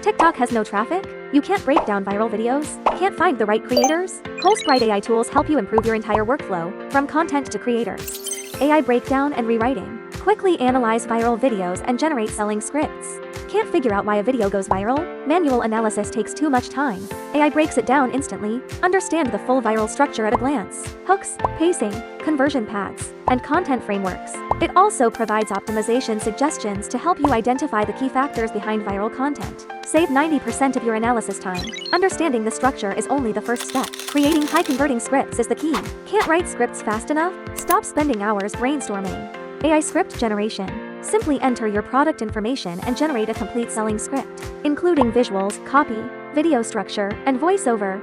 TikTok has no traffic? You can't break down viral videos? Can't find the right creators? KOLSprite AI tools help you improve your entire workflow, from content to creators. AI breakdown and rewriting. Quickly analyze viral videos and generate selling scripts. Can't figure out why a video goes viral? Manual analysis takes too much time. AI breaks it down instantly. Understand the full viral structure at a glance. Hooks, pacing, conversion paths, and content frameworks. It also provides optimization suggestions to help you identify the key factors behind viral content. Save 90% of your analysis time. Understanding the structure is only the first step. Creating high-converting scripts is the key. Can't write scripts fast enough? Stop spending hours brainstorming. AI script generation. Simply enter your product information and generate a complete selling script, including visuals, copy, video structure, and voiceover.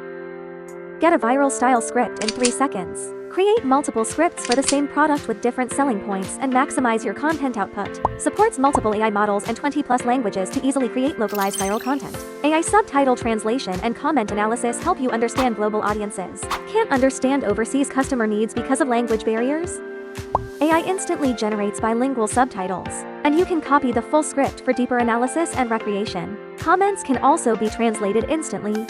Get a viral style script in 3 seconds. Create multiple scripts for the same product with different selling points and maximize your content output. Supports multiple AI models and 20+ languages to easily create localized viral content. AI subtitle translation and comment analysis help you understand global audiences. Can't understand overseas customer needs because of language barriers? AI instantly generates bilingual subtitles, and you can copy the full script for deeper analysis and recreation. Comments can also be translated instantly.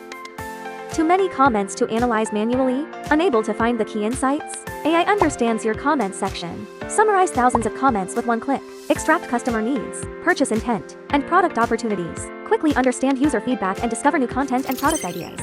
Too many comments to analyze manually? Unable to find the key insights? AI understands your comment section. Summarize thousands of comments with one click. Extract customer needs, purchase intent, and product opportunities. Quickly understand user feedback and discover new content and product ideas.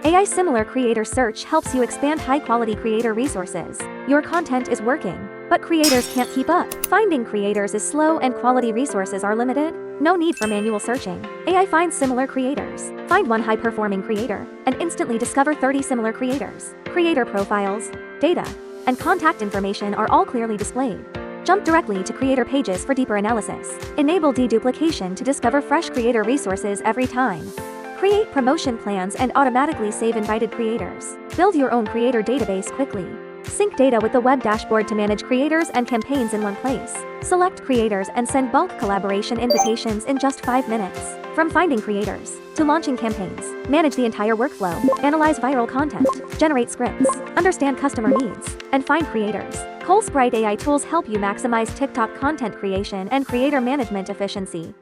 AI similar creator search helps you expand high-quality creator resources. Your content is working, but creators can't keep up. Finding creators is slow and quality resources are limited. No need for manual searching. AI finds similar creators. Find one high-performing creator and instantly discover 30 similar creators. Creator profiles, data, and contact information are all clearly displayed. Jump directly to creator pages for deeper analysis. Enable deduplication to discover fresh creator resources every time. Create promotion plans and automatically save invited creators. Build your own creator database quickly. Sync data with the web dashboard to manage creators and campaigns in one place. Select creators and send bulk collaboration invitations in just 5 minutes. From finding creators to launching campaigns, manage the entire workflow, analyze viral content, generate scripts, understand customer needs, and find creators. KOLSprite AI tools help you maximize TikTok content creation and creator management efficiency.